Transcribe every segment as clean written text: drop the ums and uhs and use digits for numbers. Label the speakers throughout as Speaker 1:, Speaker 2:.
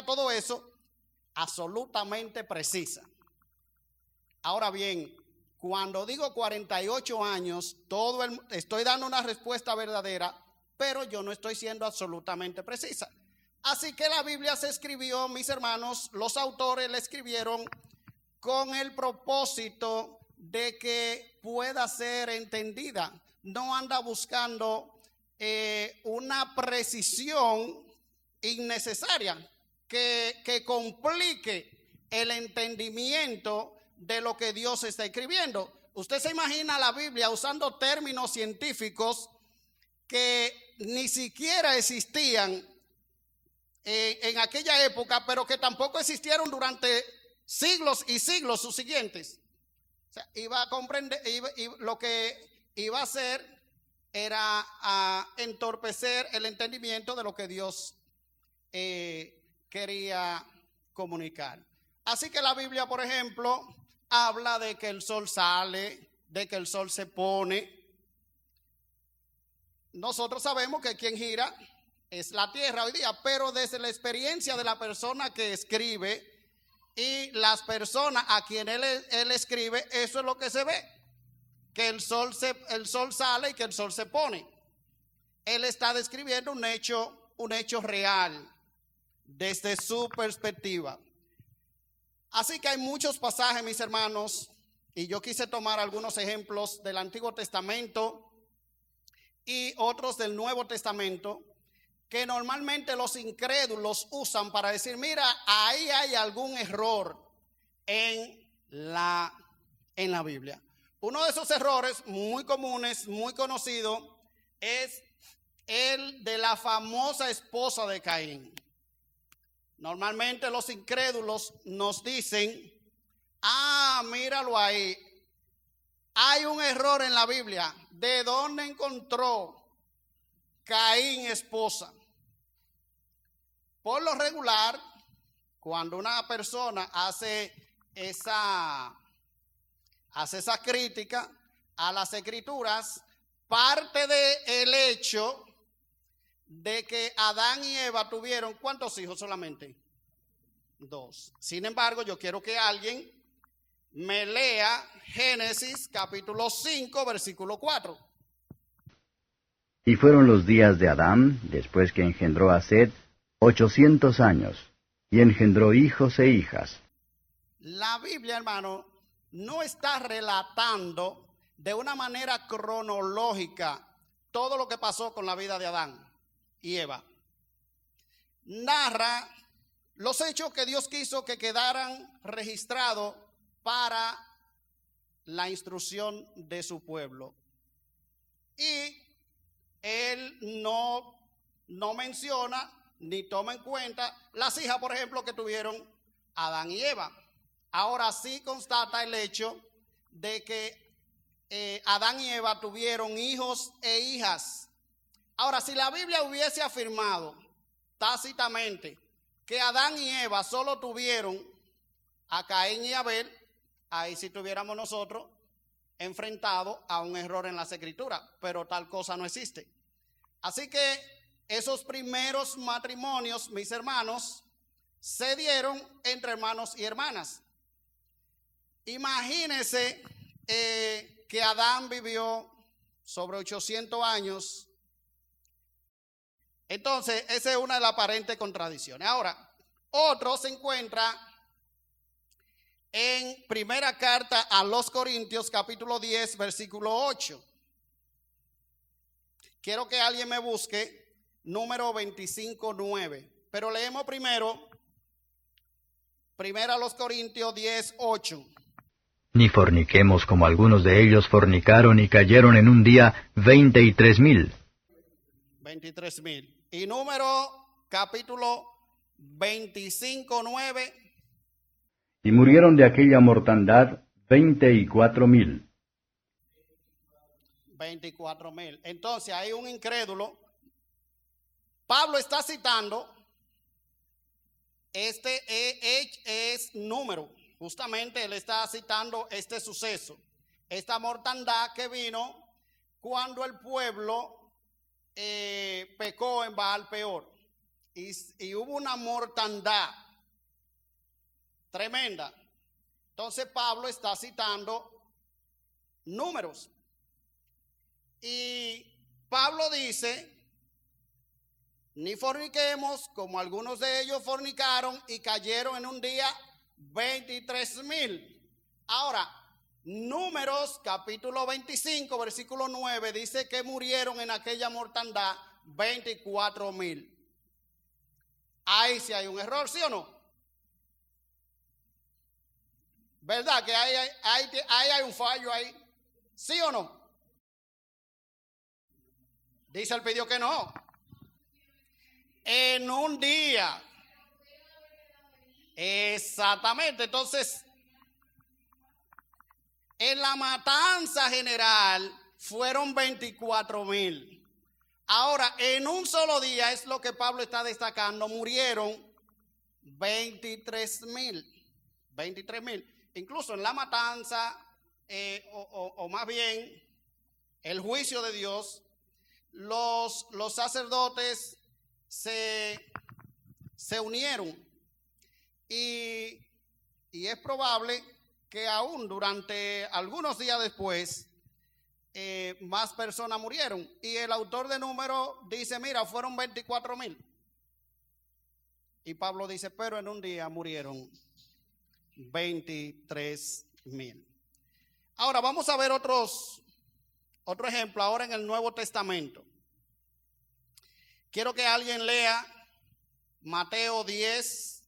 Speaker 1: era todo eso? Absolutamente precisa. Ahora bien, cuando digo 48 años, estoy dando una respuesta verdadera, pero yo no estoy siendo absolutamente precisa. Así que la Biblia se escribió, mis hermanos, los autores la escribieron con el propósito de que pueda ser entendida. No anda buscando una precisión innecesaria que complique el entendimiento de lo que Dios está escribiendo. Usted se imagina la Biblia usando términos científicos que ni siquiera existían en aquella época, pero que tampoco existieron durante siglos y siglos subsiguientes. O sea, iba a comprender, lo que iba a hacer era a entorpecer el entendimiento de lo que Dios quería comunicar. Así que la Biblia, por ejemplo, habla de que el sol sale, de que el sol se pone. Nosotros sabemos que quien gira es la tierra hoy día, pero desde la experiencia de la persona que escribe y las personas a quien él escribe, eso es lo que se ve, que el sol sale y que el sol se pone. Él está describiendo un hecho real desde su perspectiva. Así que hay muchos pasajes, mis hermanos, y yo quise tomar algunos ejemplos del Antiguo Testamento y otros del Nuevo Testamento, que normalmente los incrédulos usan para decir, mira, ahí hay algún error en la Biblia. Uno de esos errores muy comunes, muy conocido, es el de la famosa esposa de Caín. Normalmente los incrédulos nos dicen, míralo ahí, hay un error en la Biblia. ¿De dónde encontró Caín esposa? Por lo regular, cuando una persona hace esa crítica a las Escrituras, parte del hecho de que Adán y Eva tuvieron, ¿cuántos hijos solamente? 2. Sin embargo, yo quiero que alguien me lea Génesis capítulo 5, versículo 4.
Speaker 2: Y fueron los días de Adán, después que engendró a Set, 800 años, y engendró hijos e hijas.
Speaker 1: La Biblia, hermano, no está relatando de una manera cronológica todo lo que pasó con la vida de Adán y Eva. Narra los hechos que Dios quiso que quedaran registrados para la instrucción de su pueblo. Y él no menciona ni toma en cuenta las hijas, por ejemplo, que tuvieron Adán y Eva. Ahora sí constata el hecho de que Adán y Eva tuvieron hijos e hijas. Ahora, si la Biblia hubiese afirmado tácitamente que Adán y Eva solo tuvieron a Caín y Abel, ahí sí tuviéramos nosotros enfrentado a un error en las Escrituras, pero tal cosa no existe. Así que esos primeros matrimonios, mis hermanos, se dieron entre hermanos y hermanas. Imagínense que Adán vivió sobre 800 años. Entonces, esa es una de las aparentes contradicciones. Ahora, otro se encuentra en primera carta a los Corintios, capítulo 10, versículo 8. Quiero que alguien me busque número 25:9. Pero leemos primero, primera a los Corintios 10, 8.
Speaker 3: Ni forniquemos como algunos de ellos fornicaron y cayeron en un día 23,000.
Speaker 1: 23,000. Y número capítulo 25:9.
Speaker 2: Y murieron de aquella mortandad 24,000.
Speaker 1: 24,000. Entonces hay un incrédulo. Pablo está citando, este es número. Justamente él está citando este suceso, esta mortandad que vino cuando el pueblo pecó en Baal Peor y hubo una mortandad tremenda. Entonces Pablo está citando números. Y Pablo dice, ni forniquemos como algunos de ellos fornicaron y cayeron en un día 23,000. Ahora, Números capítulo 25, versículo 9, dice que murieron en aquella mortandad 24,000. Ahí sí hay un error, ¿sí o no? ¿Verdad que ahí hay un fallo ahí? ¿Sí o no? Dice el pidió que no. En un día. Exactamente. Entonces, en la matanza general fueron 24,000. Ahora, en un solo día, es lo que Pablo está destacando, murieron 23,000. 23,000. Incluso en la matanza, o más bien, el juicio de Dios, los sacerdotes se unieron. Y es probable que aún durante algunos días después, más personas murieron. Y el autor de Números dice, mira, fueron 24,000. Y Pablo dice, pero en un día murieron 23,000. Ahora vamos a ver otro ejemplo ahora en el Nuevo Testamento. Quiero que alguien lea Mateo 10,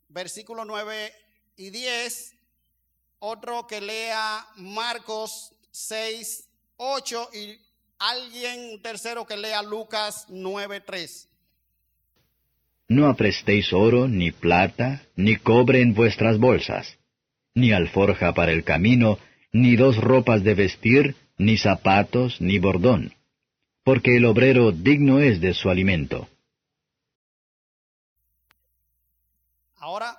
Speaker 1: versículos 9 y 10. Otro que lea Marcos 6, 8 y alguien tercero que lea Lucas 9, 3.
Speaker 3: No aprestéis oro, ni plata, ni cobre en vuestras bolsas, ni alforja para el camino, ni dos ropas de vestir, ni zapatos, ni bordón, porque el obrero digno es de su alimento.
Speaker 1: Ahora,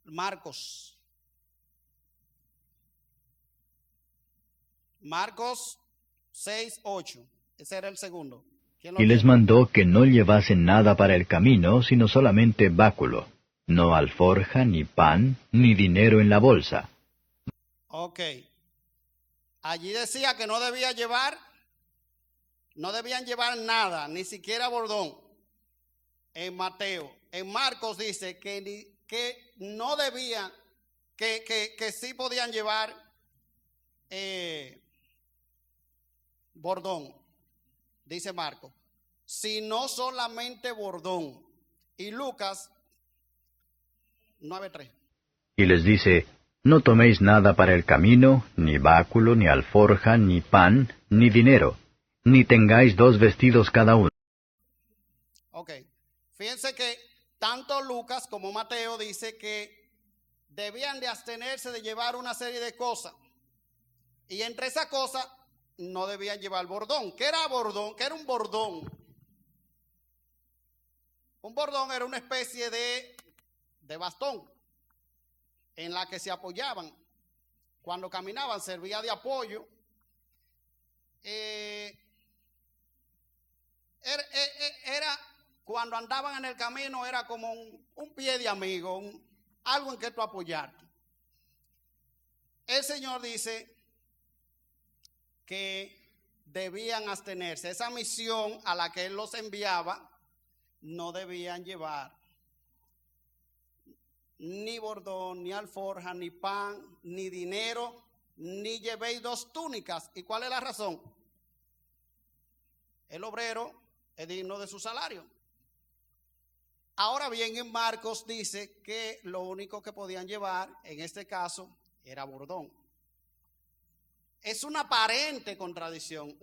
Speaker 1: Marcos 6, 8. Ese era el segundo.
Speaker 3: Y les mandó que no llevasen nada para el camino, sino solamente báculo, no alforja, ni pan, ni dinero en la bolsa.
Speaker 1: Ok. Allí decía que no debían llevar nada, ni siquiera bordón. En Mateo. En Marcos dice que no debían, que sí podían llevar bordón, dice Marcos, sino solamente bordón. Y Lucas 9:3.
Speaker 3: Y les dice, no toméis nada para el camino, ni báculo, ni alforja, ni pan, ni dinero, ni tengáis dos vestidos cada uno.
Speaker 1: Ok, fíjense que tanto Lucas como Mateo dice que debían de abstenerse de llevar una serie de cosas. Y entre esas cosas no debían llevar bordón. ¿Qué era bordón? ¿Qué era un bordón? Un bordón era una especie de bastón en la que se apoyaban. Cuando caminaban servía de apoyo. Era cuando andaban en el camino, era como un pie de amigo, algo en que tú apoyarte. El Señor dice que debían abstenerse. Esa misión a la que Él los enviaba, no debían llevar ni bordón, ni alforja, ni pan, ni dinero, ni llevéis dos túnicas. ¿Y cuál es la razón? El obrero es digno de su salario. Ahora bien, en Marcos dice que lo único que podían llevar, en este caso, era bordón. Es una aparente contradicción,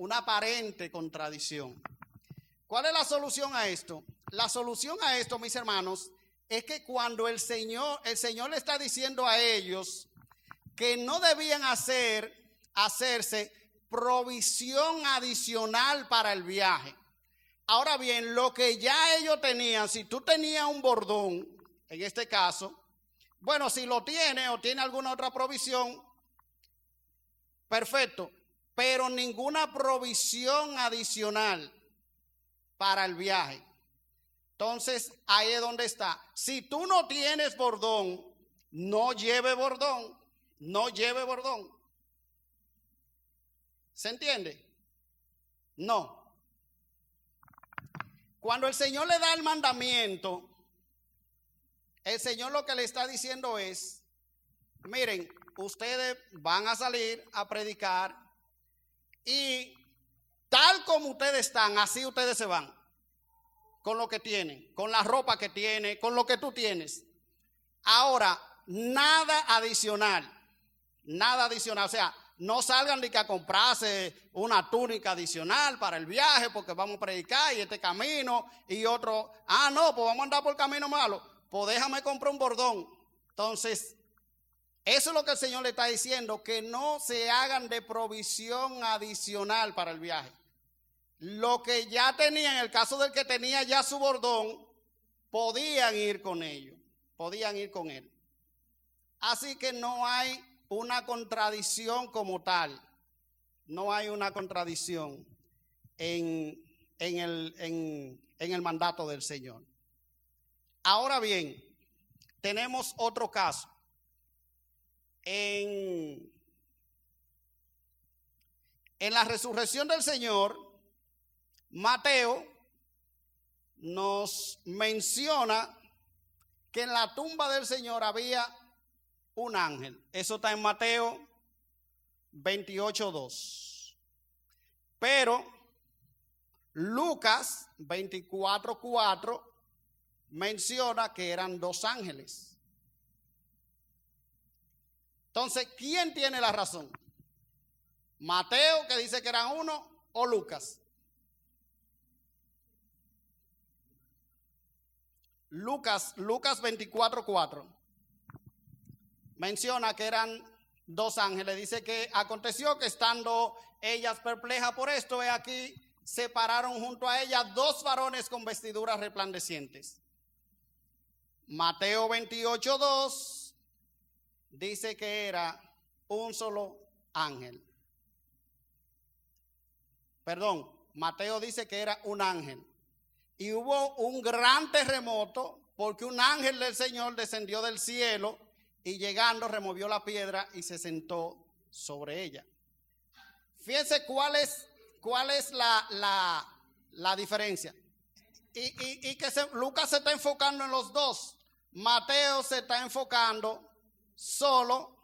Speaker 1: ¿Cuál es la solución a esto? La solución a esto, mis hermanos, es que cuando el Señor le está diciendo a ellos que no debían hacerse provisión adicional para el viaje. Ahora bien, lo que ya ellos tenían, si tú tenías un bordón, en este caso, bueno, si lo tiene o tiene alguna otra provisión, perfecto, pero ninguna provisión adicional para el viaje. Entonces, ahí es donde está. Si tú no tienes bordón, no lleve bordón, no lleve bordón. ¿Se entiende? No. Cuando el Señor le da el mandamiento, el Señor lo que le está diciendo es, miren, ustedes van a salir a predicar y tal como ustedes están, así ustedes se van. Con lo que tienen, con la ropa que tienen, con lo que tú tienes. Ahora, nada adicional, nada adicional. O sea, no salgan ni que a comprarse una túnica adicional para el viaje porque vamos a predicar y este camino y otro. No, pues vamos a andar por camino malo. Pues déjame comprar un bordón. Entonces, eso es lo que el Señor le está diciendo, que no se hagan de provisión adicional para el viaje. Lo que ya tenía, en el caso del que tenía ya su bordón, podían ir con ellos, podían ir con él. Así que no hay una contradicción como tal, no hay una contradicción en el mandato del Señor. Ahora bien, tenemos otro caso. En la resurrección del Señor, Mateo nos menciona que en la tumba del Señor había un ángel. Eso está en Mateo 28:2. Pero Lucas 24:4 menciona que eran dos ángeles. Entonces, ¿quién tiene la razón? ¿Mateo, que dice que eran uno, o Lucas? Lucas 24:4 menciona que eran dos ángeles. Dice que aconteció que estando ellas perplejas por esto, he aquí se pararon junto a ellas dos varones con vestiduras resplandecientes. Mateo 28:2 dice que era un solo ángel. Perdón, Mateo dice que era un ángel. Y hubo un gran terremoto porque un ángel del Señor descendió del cielo y llegando removió la piedra y se sentó sobre ella. Fíjense cuál es la diferencia. Y que Lucas se está enfocando en los dos. Mateo se está enfocando solo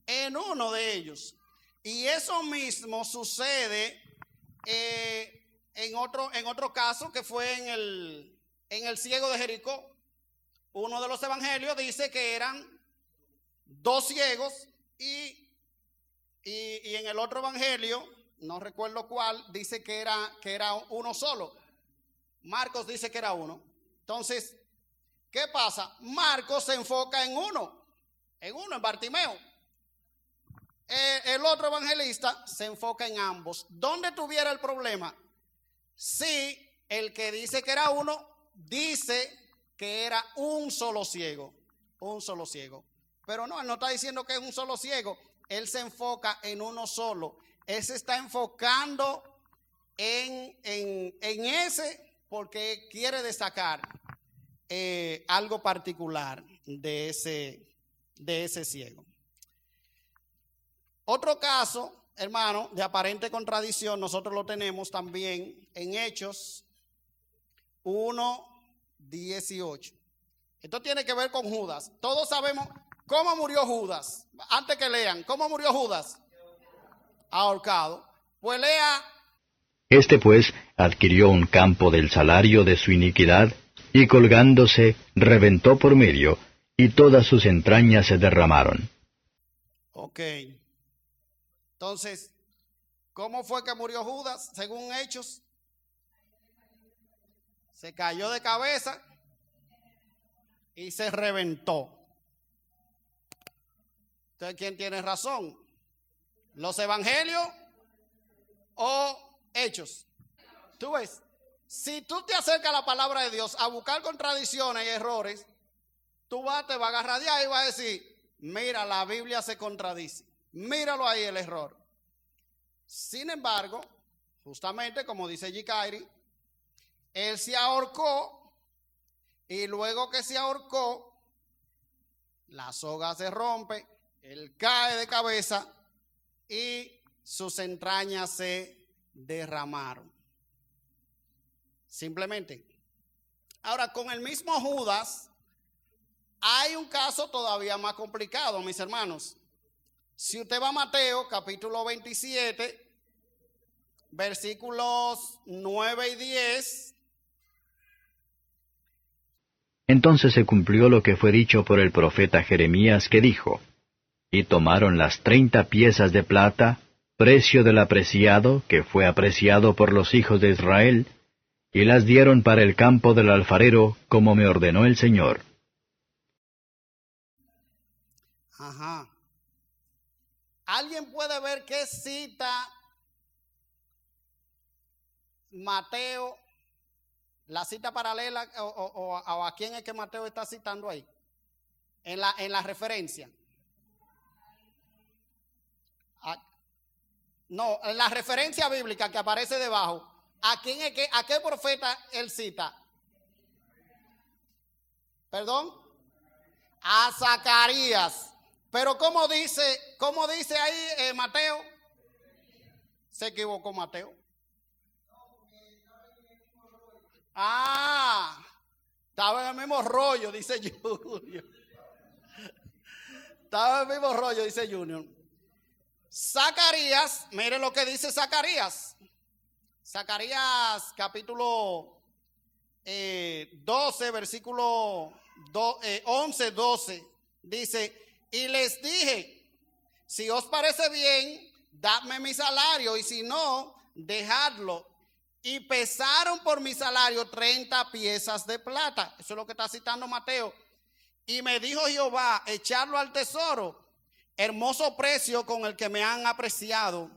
Speaker 1: en uno de ellos. Y eso mismo sucede en otro caso que fue en el ciego de Jericó. Uno de los evangelios dice que eran dos ciegos y en el otro evangelio, no recuerdo cuál, dice que era uno solo. Marcos dice que era uno. Entonces, ¿qué pasa? Marcos se enfoca en Bartimeo. El otro evangelista se enfoca en ambos. ¿Dónde tuviera el problema? Si el que dice que era uno, dice que era un solo ciego. Pero no, él no está diciendo que es un solo ciego. Él se enfoca en uno solo. Él se está enfocando en ese porque quiere destacar algo particular de ese ciego. Otro caso, hermano, de aparente contradicción, nosotros lo tenemos también en Hechos 1:18. Esto tiene que ver con Judas. Todos sabemos cómo murió Judas. Antes que lean, ¿cómo murió Judas? Ahorcado. Pues lea.
Speaker 3: Este pues adquirió un campo del salario de su iniquidad, y colgándose, reventó por medio, y todas sus entrañas se derramaron.
Speaker 1: Ok. Entonces, ¿cómo fue que murió Judas? Según Hechos, se cayó de cabeza y se reventó. Entonces, ¿quién tiene razón? ¿Los evangelios o Hechos? Tú ves, si tú te acercas a la palabra de Dios a buscar contradicciones y errores, te vas a agarrar de ahí y vas a decir, mira, la Biblia se contradice. Míralo ahí el error. Sin embargo, justamente como dice G. Kairi, él se ahorcó Y luego que se ahorcó, la soga se rompe, él cae de cabeza y sus entrañas se derramaron. Simplemente. Ahora, con el mismo Judas, hay un caso todavía más complicado, mis hermanos. Si usted va a Mateo, capítulo 27, versículos 9 y 10.
Speaker 3: Entonces se cumplió lo que fue dicho por el profeta Jeremías, que dijo: Y tomaron las 30 piezas de plata, precio del apreciado, que fue apreciado por los hijos de Israel, y las dieron para el campo del alfarero, como me ordenó el Señor.
Speaker 1: Ajá. ¿Alguien puede ver qué cita Mateo, la cita paralela, o a quién es que Mateo está citando ahí? En la referencia. No, en la referencia bíblica que aparece debajo. ¿A qué profeta él cita? ¿Perdón? A Zacarías. Pero ¿cómo dice ahí Mateo? Se equivocó Mateo. Estaba en el mismo rollo, dice Junior. Estaba en el mismo rollo, dice Junior. Zacarías, mire lo que dice Zacarías. Zacarías capítulo 12, versículo 11, 12. Dice: y les dije, si os parece bien, dadme mi salario, y si no, dejadlo. Y pesaron por mi salario 30 piezas de plata. Eso es lo que está citando Mateo. Y me dijo Jehová, echarlo al tesoro, hermoso precio con el que me han apreciado.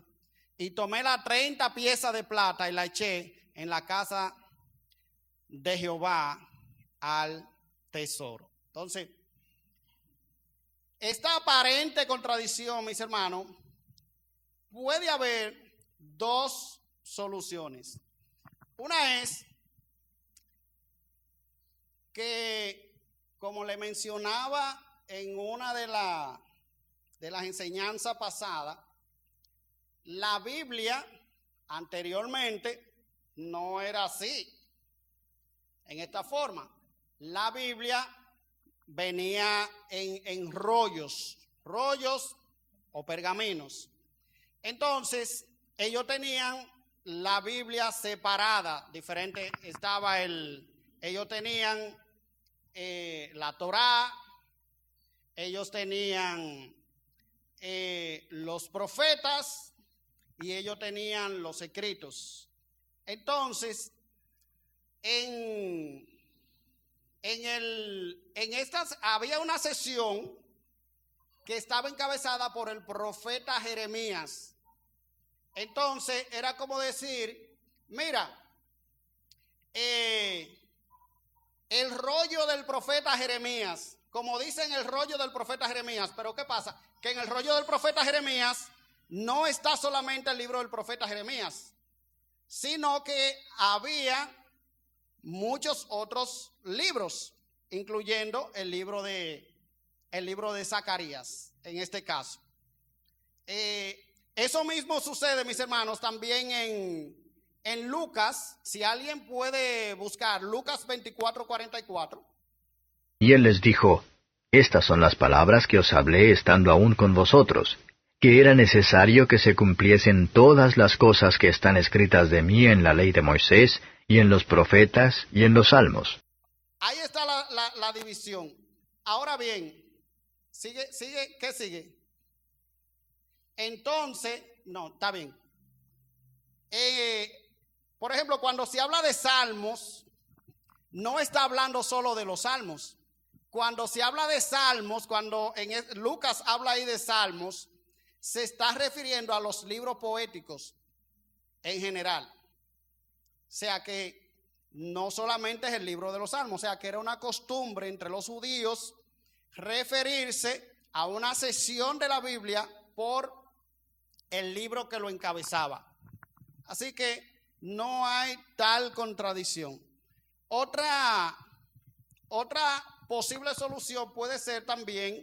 Speaker 1: Y tomé las 30 piezas de plata y la eché en la casa de Jehová al tesoro. Entonces, esta aparente contradicción, mis hermanos, puede haber dos soluciones. Una es que, como le mencionaba en una de las enseñanzas pasadas, la Biblia anteriormente no era así, en esta forma. La Biblia venía en rollos o pergaminos. Entonces, ellos tenían la Biblia separada, diferente. Ellos tenían la Torá, ellos tenían los profetas y ellos tenían los escritos. Entonces, había una sesión que estaba encabezada por el profeta Jeremías. Entonces era como decir, mira, el rollo del profeta Jeremías, como dicen el rollo del profeta Jeremías, pero ¿qué pasa? Que en el rollo del profeta Jeremías no está solamente el libro del profeta Jeremías, sino que había muchos otros libros, incluyendo el libro de Zacarías, en este caso. Eso mismo sucede, mis hermanos, también en Lucas. Si alguien puede buscar Lucas 24:44.
Speaker 3: Y él les dijo: Estas son las palabras que os hablé estando aún con vosotros, que era necesario que se cumpliesen todas las cosas que están escritas de mí en la ley de Moisés, y en los profetas, y en los salmos.
Speaker 1: Ahí está la división. Ahora bien, ¿qué sigue? Entonces, no, está bien. Por ejemplo, cuando se habla de salmos, no está hablando solo de los salmos. Cuando se habla de salmos, cuando Lucas habla ahí de salmos, se está refiriendo a los libros poéticos en general. O sea que no solamente es el libro de los salmos, o sea que era una costumbre entre los judíos referirse a una sección de la Biblia por el libro que lo encabezaba. Así que no hay tal contradicción. Otra Otra posible solución puede ser también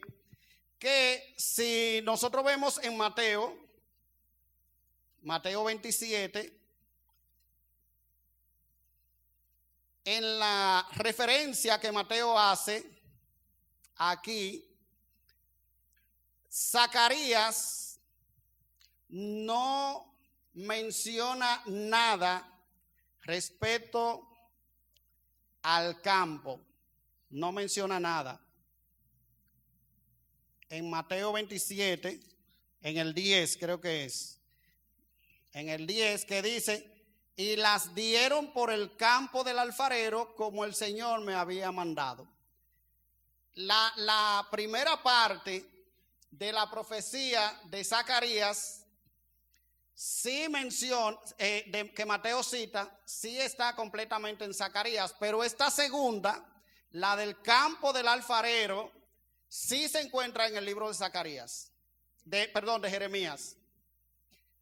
Speaker 1: que si nosotros vemos en Mateo 27, en la referencia que Mateo hace aquí, Zacarías no menciona nada respecto al campo, no menciona nada. En Mateo 27, en el 10 creo que es, en el 10 que dice, y las dieron por el campo del alfarero como el Señor me había mandado. La primera parte de la profecía de Zacarías, sí menciona, que Mateo cita, sí está completamente en Zacarías, pero esta segunda, la del campo del alfarero, sí se encuentra en el libro de Zacarías, de Jeremías.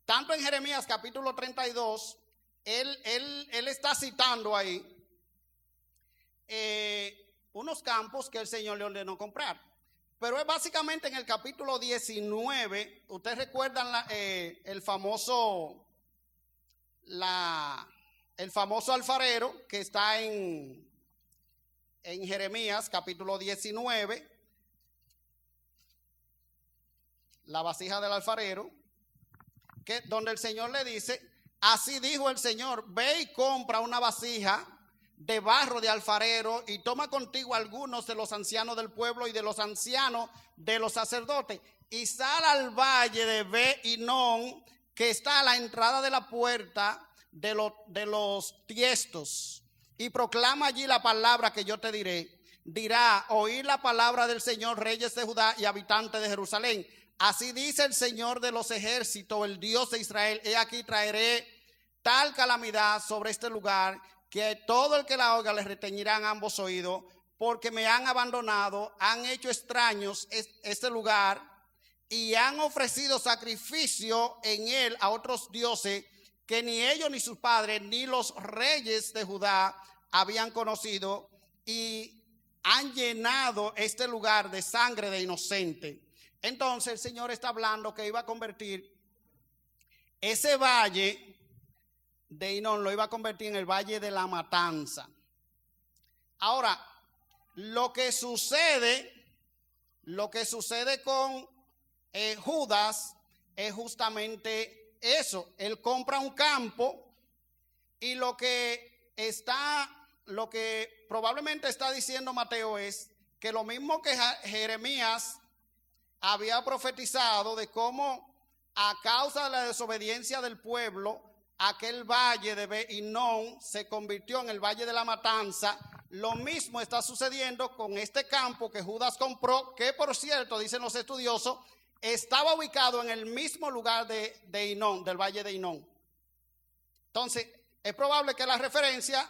Speaker 1: Tanto en Jeremías capítulo 32, él está citando ahí unos campos que el Señor le ordenó comprar. Pero es básicamente en el capítulo 19, ustedes recuerdan el famoso alfarero que está en Jeremías capítulo 19, la vasija del alfarero, donde el Señor le dice, así dijo el Señor, ve y compra una vasija de barro de alfarero y toma contigo algunos de los ancianos del pueblo y de los ancianos de los sacerdotes y sal al valle de Ben-Hinnom, que está a la entrada de la puerta de los tiestos, y proclama allí la palabra que yo te diré. Dirá, oíd la palabra del Señor, reyes de Judá y habitantes de Jerusalén. Así dice el Señor de los ejércitos, el Dios de Israel, he aquí traeré tal calamidad sobre este lugar, que todo el que la oiga les reteñirán ambos oídos, porque me han abandonado, han hecho extraños este lugar y han ofrecido sacrificio en él a otros dioses que ni ellos ni sus padres ni los reyes de Judá habían conocido, y han llenado este lugar de sangre de inocente. Entonces el Señor está hablando que iba a convertir ese valle de Hinnom, lo iba a convertir en el valle de la matanza. Ahora, lo que sucede con Judas es justamente eso. Él compra un campo y lo que probablemente está diciendo Mateo es que lo mismo que Jeremías había profetizado de cómo a causa de la desobediencia del pueblo, aquel valle de Ben-Hinnom se convirtió en el valle de la matanza. Lo mismo está sucediendo con este campo que Judas compró, que por cierto, dicen los estudiosos, estaba ubicado en el mismo lugar de Hinnom, del valle de Hinnom. Entonces, es probable que la referencia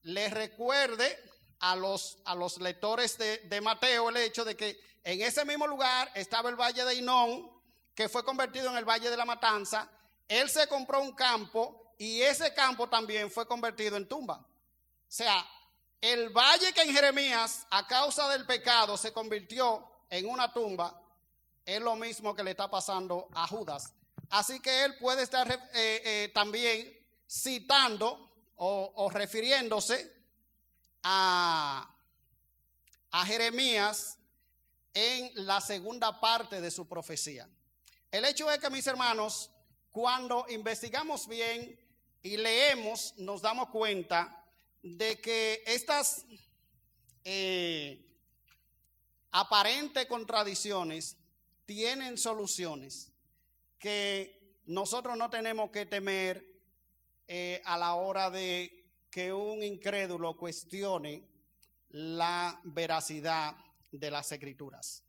Speaker 1: les recuerde a los lectores de Mateo el hecho de que en ese mismo lugar estaba el valle de Hinnom, que fue convertido en el valle de la matanza. Él se compró un campo y ese campo también fue convertido en tumba. O sea, el valle que en Jeremías, a causa del pecado, se convirtió en una tumba, es lo mismo que le está pasando a Judas. Así que él puede estar también citando o refiriéndose a Jeremías en la segunda parte de su profecía. El hecho es que, mis hermanos, cuando investigamos bien y leemos, nos damos cuenta de que estas aparentes contradicciones tienen soluciones que nosotros no tenemos que temer a la hora de que un incrédulo cuestione la veracidad de las Escrituras.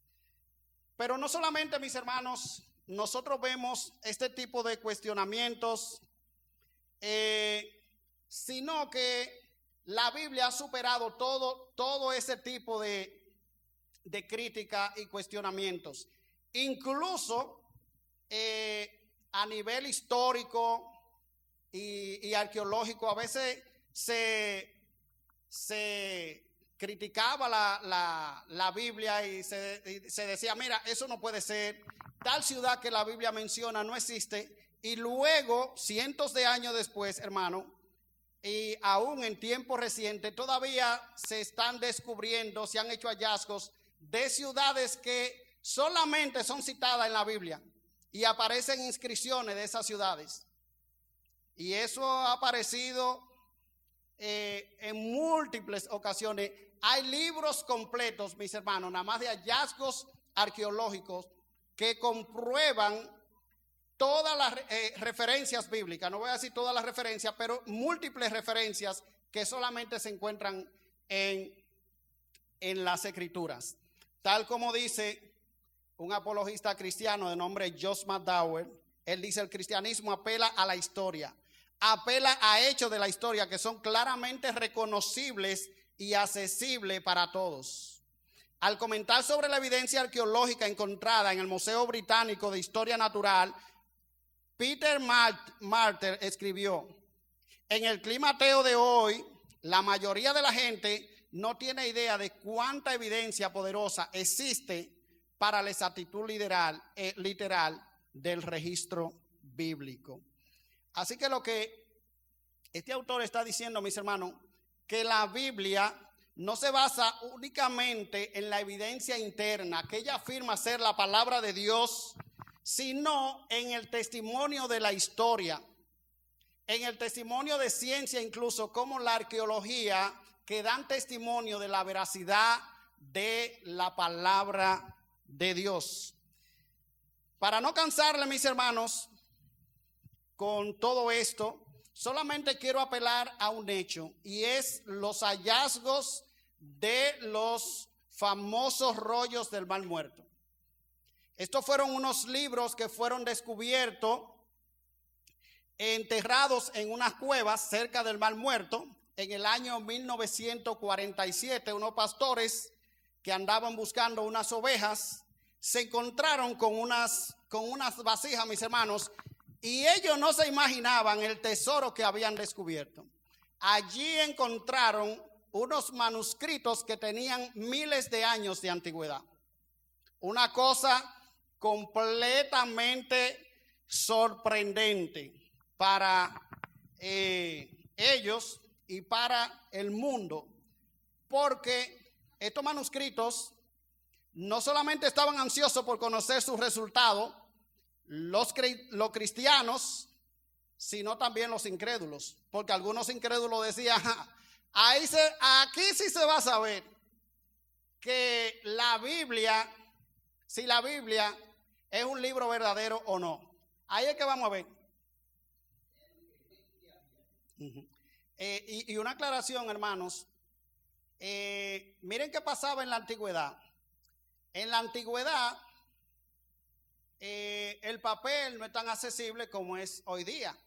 Speaker 1: Pero no solamente, mis hermanos, nosotros vemos este tipo de cuestionamientos, sino que la Biblia ha superado todo ese tipo de crítica y cuestionamientos. Incluso a nivel histórico y arqueológico, a veces se criticaba la Biblia y se decía, mira, eso no puede ser, tal ciudad que la Biblia menciona no existe, y luego, cientos de años después, hermano, y aún en tiempo reciente, todavía se están descubriendo, se han hecho hallazgos de ciudades que solamente son citadas en la Biblia y aparecen inscripciones de esas ciudades. Y eso ha aparecido en múltiples ocasiones. Hay libros completos, mis hermanos, nada más de hallazgos arqueológicos que comprueban todas las referencias bíblicas. No voy a decir todas las referencias, pero múltiples referencias que solamente se encuentran en las Escrituras. Tal como dice un apologista cristiano de nombre Josh McDowell, él dice: el cristianismo apela a la historia, apela a hechos de la historia que son claramente reconocibles y accesibles para todos. Al comentar sobre la evidencia arqueológica encontrada en el Museo Británico de Historia Natural, Peter Martyr escribió: en el clima ateo de hoy, la mayoría de la gente no tiene idea de cuánta evidencia poderosa existe para la exactitud literal del registro bíblico. Así que lo que este autor está diciendo, mis hermanos, que la Biblia no se basa únicamente en la evidencia interna, que ella afirma ser la palabra de Dios, sino en el testimonio de la historia, en el testimonio de ciencia, incluso como la arqueología, que dan testimonio de la veracidad de la palabra de Dios. Para no cansarle, mis hermanos, con todo esto, solamente quiero apelar a un hecho, y es los hallazgos de los famosos rollos del Mar Muerto. Estos fueron unos libros que fueron descubiertos, enterrados en unas cuevas cerca del Mar Muerto en el año 1947. Unos pastores que andaban buscando unas ovejas se encontraron con unas vasijas, mis hermanos, y ellos no se imaginaban el tesoro que habían descubierto. Allí encontraron unos manuscritos que tenían miles de años de antigüedad. Una cosa completamente sorprendente para ellos y para el mundo, porque estos manuscritos no solamente estaban ansiosos por conocer su resultado, los cristianos, sino también los incrédulos, porque algunos incrédulos decían: aquí sí se va a saber que la Biblia, si la Biblia es un libro verdadero o no. Ahí es que vamos a ver. Y una aclaración, hermanos. Miren qué pasaba en la antigüedad. En la antigüedad, el papel no es tan accesible como es hoy día,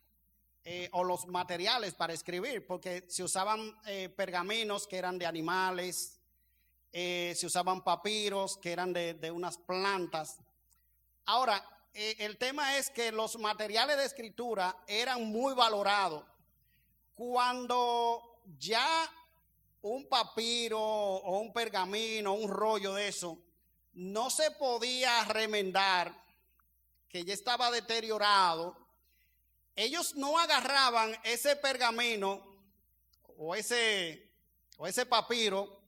Speaker 1: o los materiales para escribir, porque se usaban pergaminos que eran de animales, se usaban papiros que eran de unas plantas. Ahora, el tema es que los materiales de escritura eran muy valorados. Cuando ya un papiro o un pergamino, un rollo de eso, no se podía remendar, que ya estaba deteriorado, ellos no agarraban ese pergamino o ese papiro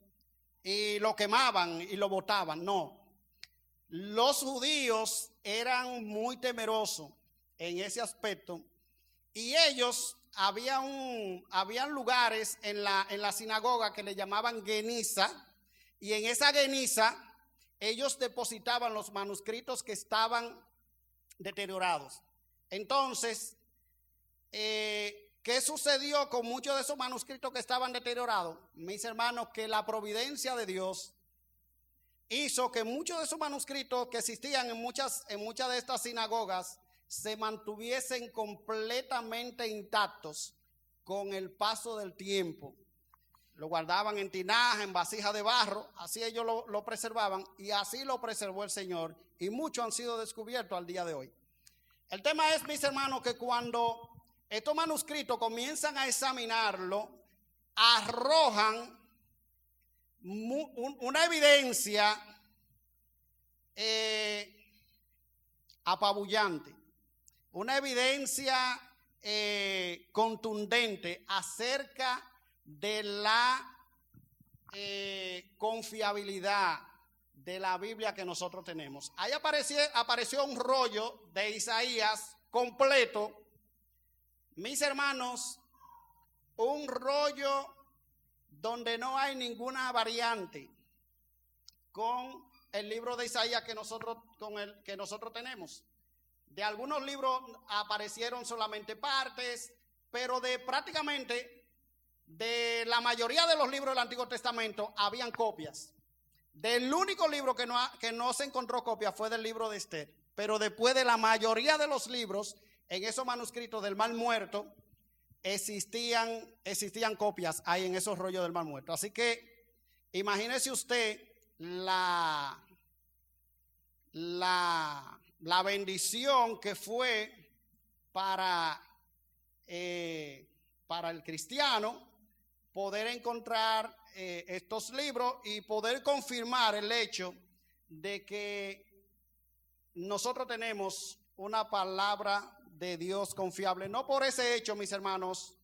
Speaker 1: y lo quemaban y lo botaban. No, los judíos eran muy temerosos en ese aspecto, y ellos habían lugares en la sinagoga que le llamaban geniza, y en esa geniza ellos depositaban los manuscritos que estaban deteriorados. Entonces, ¿qué sucedió con muchos de esos manuscritos que estaban deteriorados? Mis hermanos, que la providencia de Dios hizo que muchos de esos manuscritos que existían en muchas de estas sinagogas se mantuviesen completamente intactos con el paso del tiempo. Lo guardaban en tinaja, en vasija de barro, así ellos lo preservaban, y así lo preservó el Señor, y muchos han sido descubiertos al día de hoy. El tema es, mis hermanos, que cuando estos manuscritos comienzan a examinarlo, arrojan una evidencia apabullante, una evidencia contundente acerca de la confiabilidad de la Biblia que nosotros tenemos. Ahí apareció un rollo de Isaías completo, mis hermanos, un rollo donde no hay ninguna variante con el libro de Isaías que nosotros tenemos. De algunos libros aparecieron solamente partes, pero de prácticamente de la mayoría de los libros del Antiguo Testamento habían copias. Del único libro que no se encontró copia fue del libro de Esther, pero después de la mayoría de los libros, en esos manuscritos del Mar Muerto, existían copias ahí en esos rollos del Mar Muerto. Así que imagínese usted la bendición que fue para el cristiano poder encontrar estos libros y poder confirmar el hecho de que nosotros tenemos una palabra de Dios confiable, no por ese hecho, mis hermanos,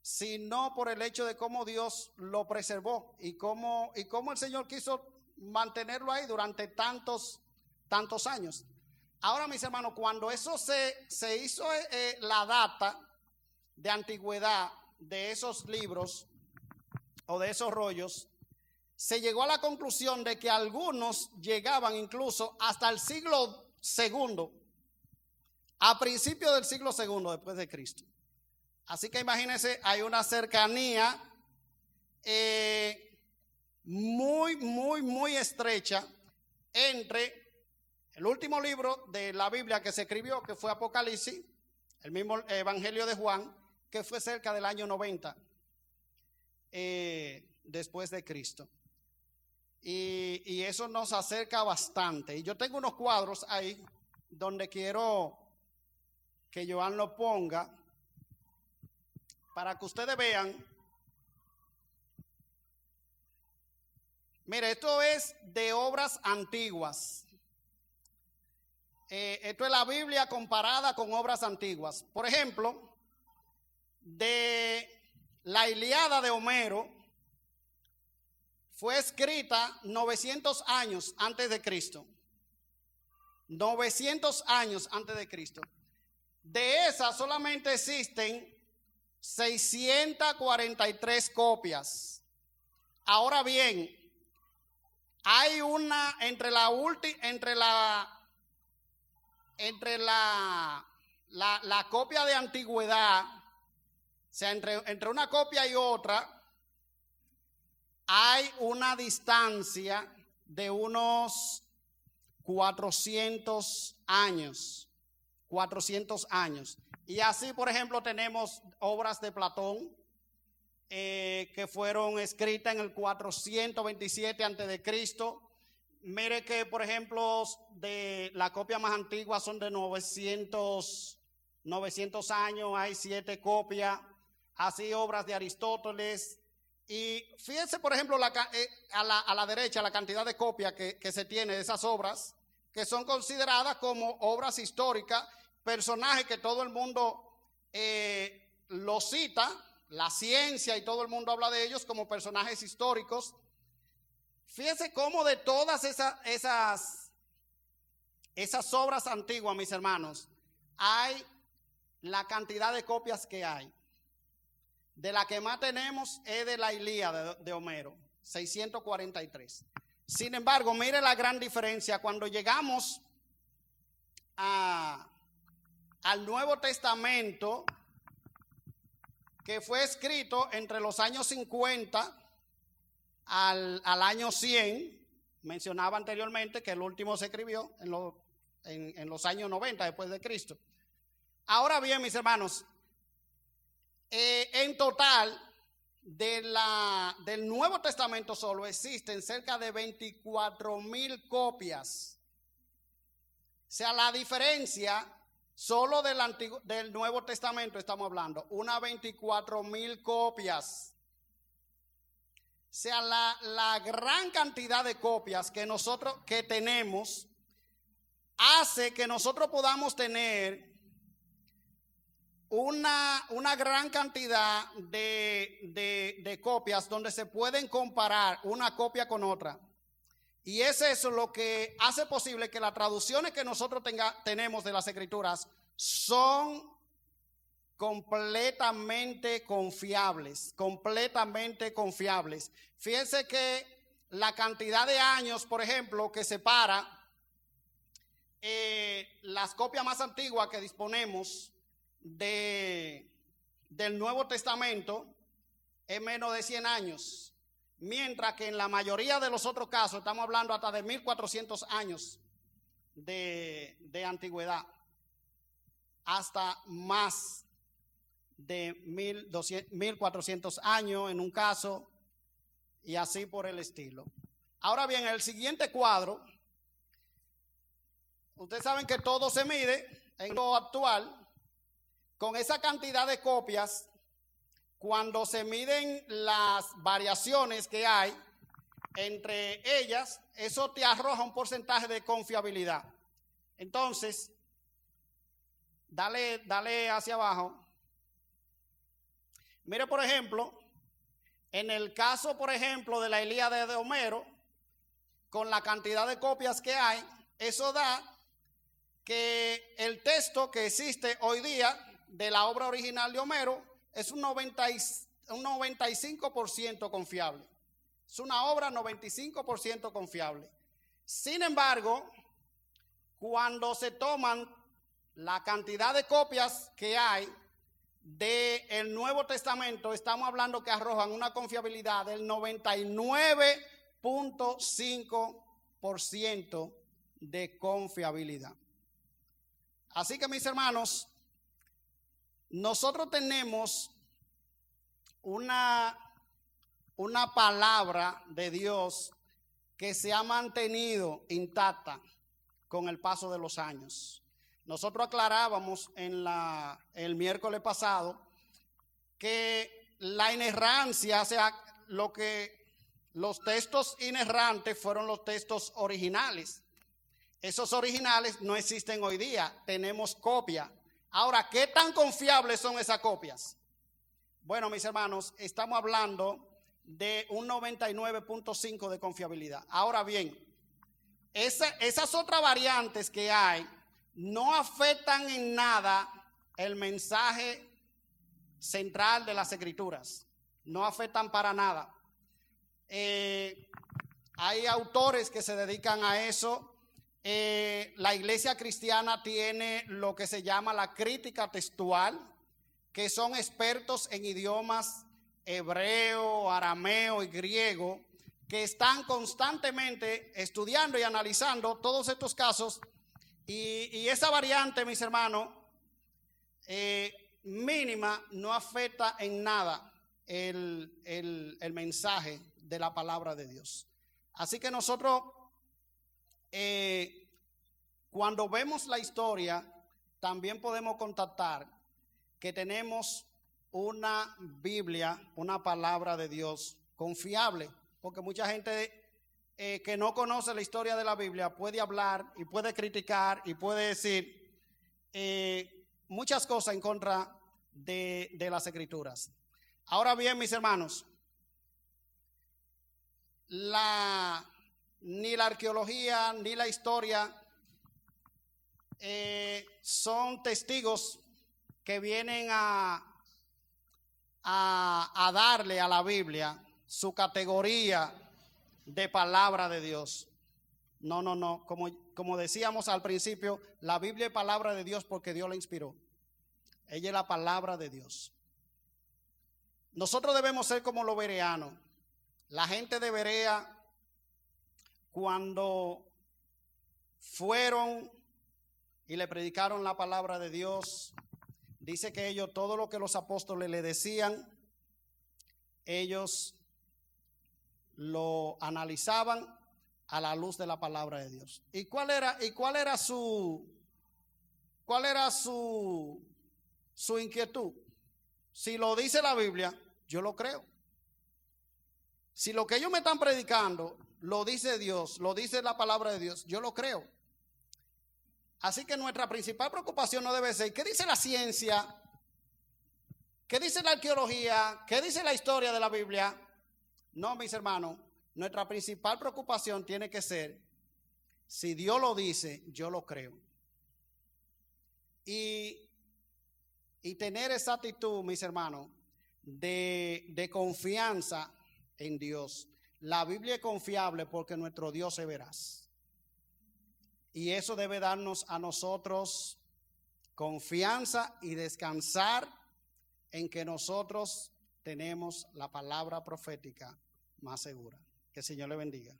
Speaker 1: sino por el hecho de cómo Dios lo preservó y cómo el Señor quiso mantenerlo ahí durante tantos años. Ahora, mis hermanos, cuando eso se hizo la data de antigüedad de esos libros o de esos rollos, se llegó a la conclusión de que algunos llegaban incluso hasta el siglo II, a principios del siglo II después de Cristo. Así que imagínense, hay una cercanía muy estrecha entre el último libro de la Biblia que se escribió, que fue Apocalipsis, el mismo Evangelio de Juan, que fue cerca del año 90 después de Cristo. Y eso nos acerca bastante. Y yo tengo unos cuadros ahí donde quiero que Joan lo ponga para que ustedes vean. Mire, esto es de obras antiguas. Esto es la Biblia comparada con obras antiguas. Por ejemplo, de la Ilíada de Homero fue escrita 900 años antes de Cristo. 900 años antes de Cristo. De esa solamente existen 643 copias. Ahora bien, hay una entre la copia de antigüedad, o sea, entre una copia y otra, hay una distancia de unos 400 años. 400 años. Y así, por ejemplo, tenemos obras de Platón que fueron escritas en el 427 antes de Cristo. Mire que, por ejemplo, de la copia más antigua son de 900 años, hay 7 copias, así obras de Aristóteles. Y fíjense, por ejemplo, a la derecha, la cantidad de copias que se tiene de esas obras, que son consideradas como obras históricas, personajes que todo el mundo lo cita, la ciencia y todo el mundo habla de ellos como personajes históricos. Fíjense cómo de todas esas obras antiguas, mis hermanos, hay la cantidad de copias que hay. De la que más tenemos es de la Ilíada de Homero, 643. Sin embargo, mire la gran diferencia cuando llegamos al Nuevo Testamento, que fue escrito entre los años 50 al año 100. Mencionaba anteriormente que el último se escribió en los años 90 después de Cristo. Ahora bien, mis hermanos, en total del Nuevo Testamento solo existen cerca de 24,000 copias. O sea, la diferencia solo del Nuevo Testamento estamos hablando, unas 24,000 copias. sea, la gran cantidad de copias que nosotros que tenemos hace que nosotros podamos tener una gran cantidad de copias donde se pueden comparar una copia con otra. Y es eso lo que hace posible que las traducciones que nosotros tenemos de las Escrituras son completamente confiables, completamente confiables. Fíjense que la cantidad de años, por ejemplo, que separa las copias más antiguas que disponemos del Nuevo Testamento es menos de 100 años, mientras que en la mayoría de los otros casos estamos hablando hasta de 1400 años de antigüedad, hasta más de 1400 años en un caso, y así por el estilo. Ahora bien, el siguiente cuadro, ustedes saben que todo se mide en lo actual con esa cantidad de copias. Cuando se miden las variaciones que hay entre ellas, eso te arroja un porcentaje de confiabilidad. Entonces, dale hacia abajo. Mire, por ejemplo, en el caso, por ejemplo, de la Ilíada de Homero, con la cantidad de copias que hay, eso da que el texto que existe hoy día de la obra original de Homero es un 95% confiable. Es una obra 95% confiable. Sin embargo, cuando se toman la cantidad de copias que hay del Nuevo Testamento, estamos hablando que arrojan una confiabilidad del 99.5% de confiabilidad. Así que, mis hermanos, nosotros tenemos una palabra de Dios que se ha mantenido intacta con el paso de los años. Nosotros aclarábamos el miércoles pasado que la inerrancia, o sea, los textos inerrantes fueron los textos originales. Esos originales no existen hoy día, tenemos copia. Ahora, ¿qué tan confiables son esas copias? Bueno, mis hermanos, estamos hablando de un 99.5 de confiabilidad. Ahora bien, esas otras variantes que hay no afectan en nada el mensaje central de las Escrituras. No afectan para nada. Hay autores que se dedican a eso. La iglesia cristiana tiene lo que se llama la crítica textual, que son expertos en idiomas hebreo, arameo y griego, que están constantemente estudiando y analizando todos estos casos, y esa variante, mis hermanos, mínima, no afecta en nada el mensaje de la palabra de Dios. Así que nosotros, cuando vemos la historia, también podemos constatar que tenemos una Biblia, una palabra de Dios confiable, porque mucha gente que no conoce la historia de la Biblia puede hablar y puede criticar y puede decir muchas cosas en contra de las Escrituras. Ahora bien, mis hermanos, ni la arqueología ni la historia son testigos que vienen a darle a la Biblia su categoría de palabra de Dios. No. Como decíamos al principio, la Biblia es palabra de Dios porque Dios la inspiró. Ella es la palabra de Dios. Nosotros debemos ser como los bereanos. La gente de Berea, cuando fueron y le predicaron la palabra de Dios, dice que ellos, todo lo que los apóstoles le decían, ellos lo analizaban a la luz de la palabra de Dios. ¿Y cuál era su inquietud? Si lo dice la Biblia, yo lo creo. Si lo que ellos me están predicando lo dice Dios, lo dice la palabra de Dios, yo lo creo. Así que nuestra principal preocupación no debe ser, ¿qué dice la ciencia? ¿Qué dice la arqueología? ¿Qué dice la historia de la Biblia? No, mis hermanos, nuestra principal preocupación tiene que ser, si Dios lo dice, yo lo creo. Y tener esa actitud, mis hermanos, de confianza en Dios. La Biblia es confiable porque nuestro Dios es veraz. Y eso debe darnos a nosotros confianza y descansar en que nosotros tenemos la palabra profética más segura. Que el Señor le bendiga.